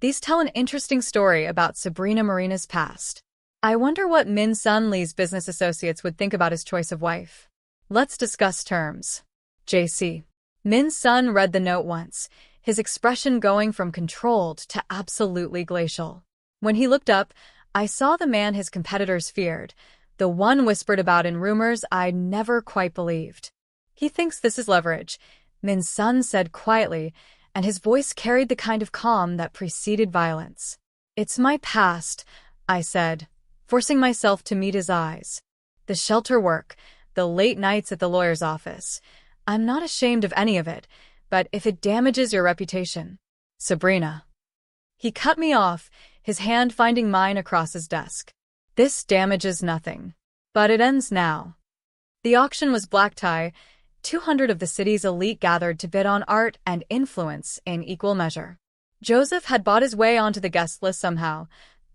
These tell an interesting story about Sabrina Marina's past. I wonder what Min Sun Lee's business associates would think about his choice of wife. "Let's discuss terms. JC." Min Sun read the note once, his expression going from controlled to absolutely glacial. When he looked up, I saw the man his competitors feared, the one whispered about in rumors I'd never quite believed. "He thinks this is leverage," Min Sun said quietly, and his voice carried the kind of calm that preceded violence. "It's my past," I said, forcing myself to meet his eyes. "The shelter work, the late nights at the lawyer's office. I'm not ashamed of any of it, but if it damages your reputation, Sabrina." He cut me off, his hand finding mine across his desk. "This damages nothing. But it ends now." The auction was black tie. 200 of the city's elite gathered to bid on art and influence in equal measure. Joseph had bought his way onto the guest list somehow,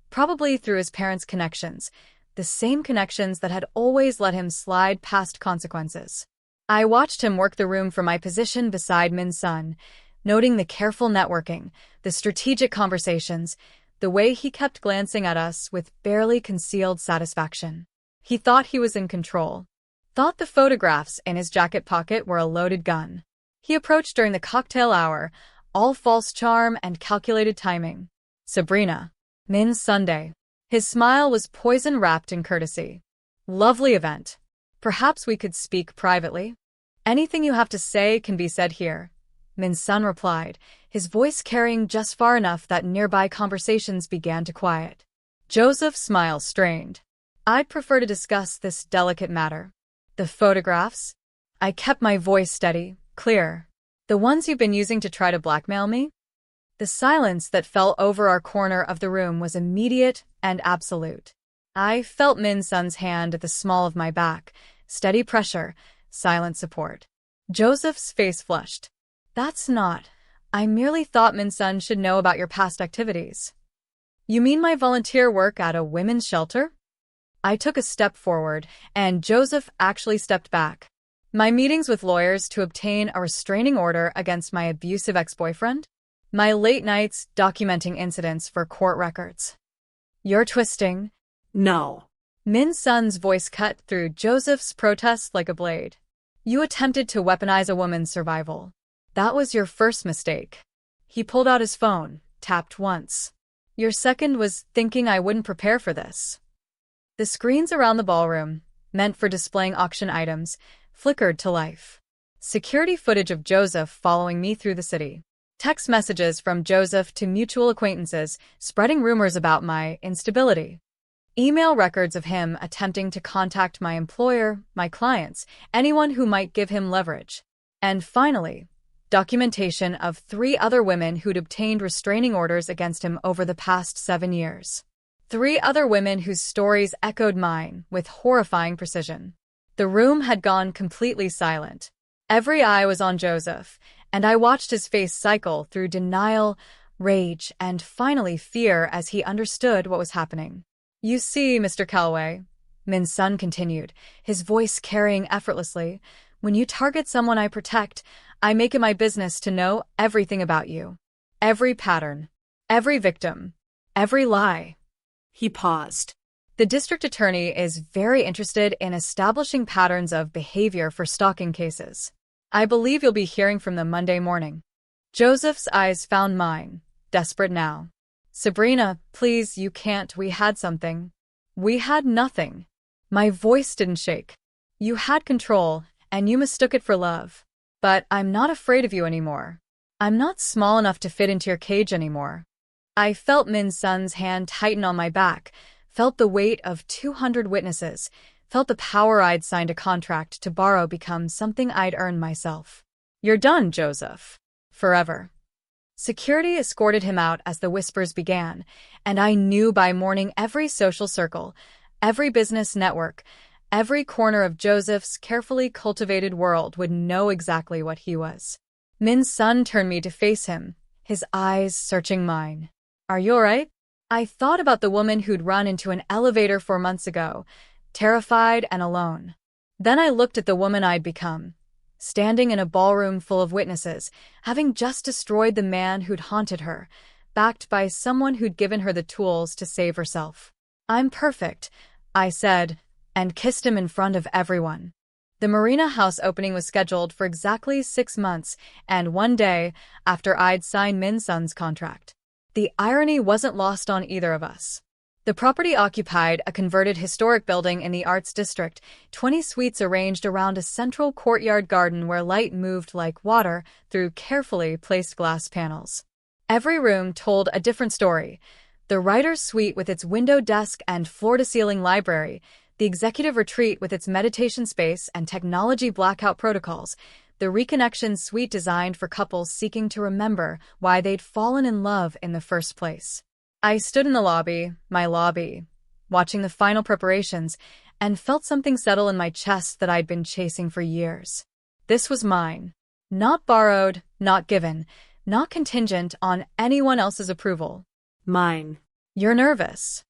probably through his parents' connections, the same connections that had always let him slide past consequences. I watched him work the room from my position beside Min Sun, noting the careful networking, the strategic conversations, the way he kept glancing at us with barely concealed satisfaction. He thought he was in control. Thought the photographs in his jacket pocket were a loaded gun. He approached during the cocktail hour, all false charm and calculated timing. "Sabrina." Min's Sunday. His smile was poison-wrapped in courtesy. "Lovely event. Perhaps we could speak privately?" "Anything you have to say can be said here," Min Sun replied, his voice carrying just far enough that nearby conversations began to quiet. Joseph's smile strained. "I'd prefer to discuss this delicate matter." "The photographs?" I kept my voice steady, clear. "The ones you've been using to try to blackmail me?" The silence that fell over our corner of the room was immediate and absolute. I felt Min Sun's hand at the small of my back, steady pressure, silent support. Joseph's face flushed. That's not. I merely thought Min Sun should know about your past activities. You mean my volunteer work at a women's shelter? I took a step forward, and Joseph actually stepped back. My meetings with lawyers to obtain a restraining order against my abusive ex-boyfriend? My late nights documenting incidents for court records. You're twisting. No. Min Sun's voice cut through Joseph's protest like a blade. You attempted to weaponize a woman's survival. That was your first mistake. He pulled out his phone, tapped once. Your second was thinking I wouldn't prepare for this. The screens around the ballroom, meant for displaying auction items, flickered to life. Security footage of Joseph following me through the city. Text messages from Joseph to mutual acquaintances, spreading rumors about my instability. Email records of him attempting to contact my employer, my clients, anyone who might give him leverage. And finally, documentation of 3 other women who'd obtained restraining orders against him over the past 7 years. 3 other women whose stories echoed mine with horrifying precision. The room had gone completely silent. Every eye was on Joseph, and I watched his face cycle through denial, rage, and finally fear as he understood what was happening. You see, Mr. Calloway, Min Sun continued, his voice carrying effortlessly, when you target someone I protect, I make it my business to know everything about you. Every pattern, every victim, every lie. He paused. The district attorney is very interested in establishing patterns of behavior for stalking cases. I believe you'll be hearing from them Monday morning. Joseph's eyes found mine, desperate now. Sabrina, please, you can't. We had something. We had nothing. My voice didn't shake. You had control, and you mistook it for love. But I'm not afraid of you anymore. I'm not small enough to fit into your cage anymore. I felt Min Sun's hand tighten on my back, felt the weight of 200 witnesses, felt the power I'd signed a contract to borrow become something I'd earned myself. You're done, Joseph. Forever. Security escorted him out as the whispers began, and I knew by morning every social circle, every business network, every corner of Joseph's carefully cultivated world would know exactly what he was. Min Sun turned me to face him, his eyes searching mine. Are you all right? I thought about the woman who'd run into an elevator 4 months ago, terrified and alone. Then I looked at the woman I'd become, standing in a ballroom full of witnesses, having just destroyed the man who'd haunted her, backed by someone who'd given her the tools to save herself. I'm perfect, I said, and kissed him in front of everyone. The Marina House opening was scheduled for exactly 6 months, and 1 day after I'd signed Min Sun's contract. The irony wasn't lost on either of us. The property occupied a converted historic building in the Arts District, 20 suites arranged around a central courtyard garden where light moved like water through carefully placed glass panels. Every room told a different story. The writer's suite with its window desk and floor-to-ceiling library, the executive retreat with its meditation space and technology blackout protocols, the reconnection suite designed for couples seeking to remember why they'd fallen in love in the first place. I stood in the lobby, my lobby, watching the final preparations, and felt something settle in my chest that I'd been chasing for years. This was mine. Not borrowed, not given, not contingent on anyone else's approval. Mine. You're nervous.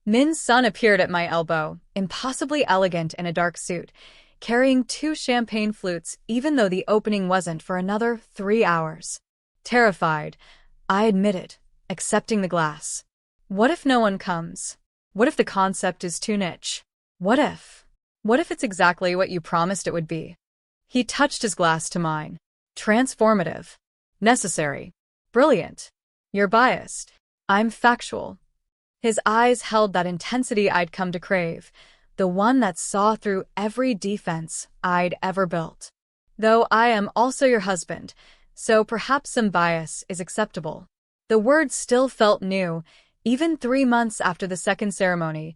Min Sun appeared at my elbow, impossibly elegant in a dark suit, carrying 2 champagne flutes even though the opening wasn't for another 3 hours. Terrified, I admitted, accepting the glass. What if no one comes? What if the concept is too niche? What if it's exactly what you promised it would be? He touched his glass to mine. Transformative. Necessary. Brilliant. You're biased. I'm factual. His eyes held that intensity I'd come to crave, the one that saw through every defense I'd ever built. Though I am also your husband, so perhaps some bias is acceptable. The words still felt new, even 3 months after the second ceremony.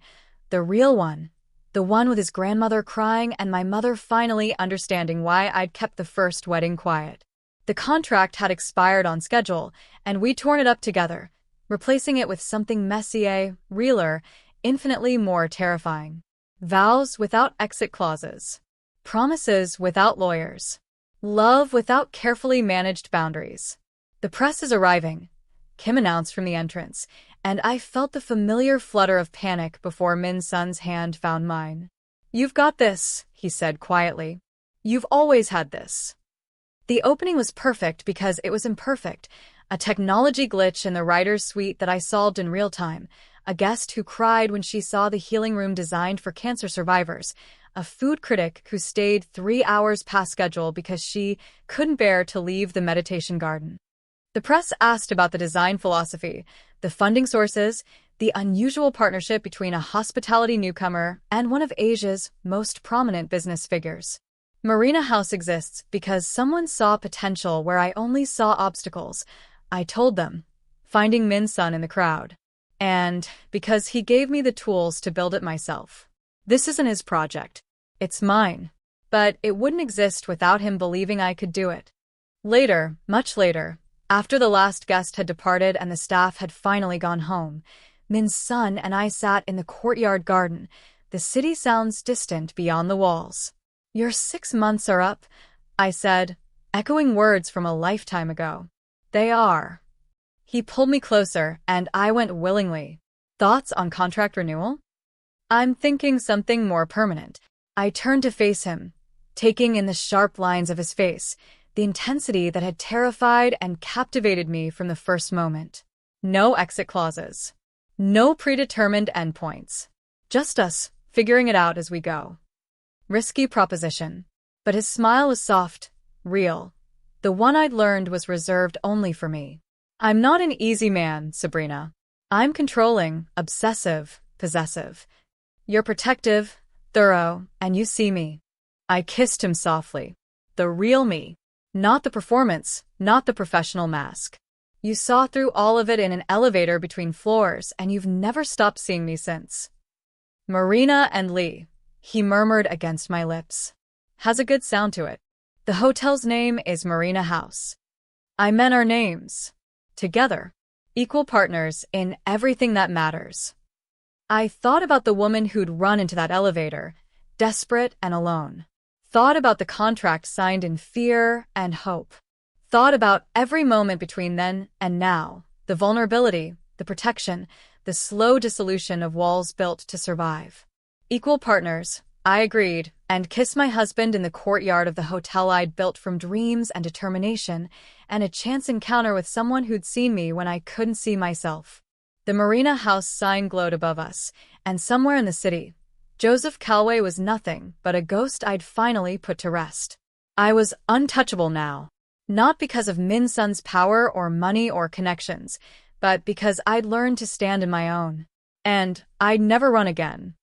The real one. The one with his grandmother crying and my mother finally understanding why I'd kept the first wedding quiet. The contract had expired on schedule, and we'd torn it up together, replacing it with something messier, realer, infinitely more terrifying. Vows without exit clauses. Promises without lawyers. Love without carefully managed boundaries. The press is arriving, Kim announced from the entrance, and I felt the familiar flutter of panic before Min Sun's hand found mine. "You've got this," he said quietly. "You've always had this." The opening was perfect because it was imperfect, a technology glitch in the writer's suite that I solved in real time, a guest who cried when she saw the healing room designed for cancer survivors, a food critic who stayed 3 hours past schedule because she couldn't bear to leave the meditation garden. The press asked about the design philosophy, the funding sources, the unusual partnership between a hospitality newcomer and one of Asia's most prominent business figures. Marina House exists because someone saw potential where I only saw obstacles, I told them, finding Min Sun in the crowd. And because he gave me the tools to build it myself. This isn't his project. It's mine. But it wouldn't exist without him believing I could do it. Later, much later, after the last guest had departed and the staff had finally gone home, Min Sun and I sat in the courtyard garden. The city sounds distant beyond the walls. "Your 6 months are up," I said, echoing words from a lifetime ago. "They are." He pulled me closer, and I went willingly. "Thoughts on contract renewal?" "I'm thinking something more permanent." I turned to face him, taking in the sharp lines of his face, the intensity that had terrified and captivated me from the first moment. No exit clauses. No predetermined endpoints. Just us, figuring it out as we go. Risky proposition. But his smile was soft, real. The one I'd learned was reserved only for me. "I'm not an easy man, Sabrina. I'm controlling, obsessive, possessive. You're protective, thorough, and you see me." I kissed him softly. The real me. Not the performance, not the professional mask. "You saw through all of it in an elevator between floors, and you've never stopped seeing me since." "Marina and Lee," he murmured against my lips. "Has a good sound to it. The hotel's name is Marina House." I meant our names. Together. Equal partners in everything that matters. I thought about the woman who'd run into that elevator, desperate and alone. Thought about the contract signed in fear and hope. Thought about every moment between then and now, the vulnerability, the protection, the slow dissolution of walls built to survive. Equal partners, I agreed, and kissed my husband in the courtyard of the hotel I'd built from dreams and determination, and a chance encounter with someone who'd seen me when I couldn't see myself. The Marina House sign glowed above us, and somewhere in the city, Joseph Calway was nothing but a ghost I'd finally put to rest. I was untouchable now. Not because of Min Sun's power or money or connections, but because I'd learned to stand in my own. And I'd never run again.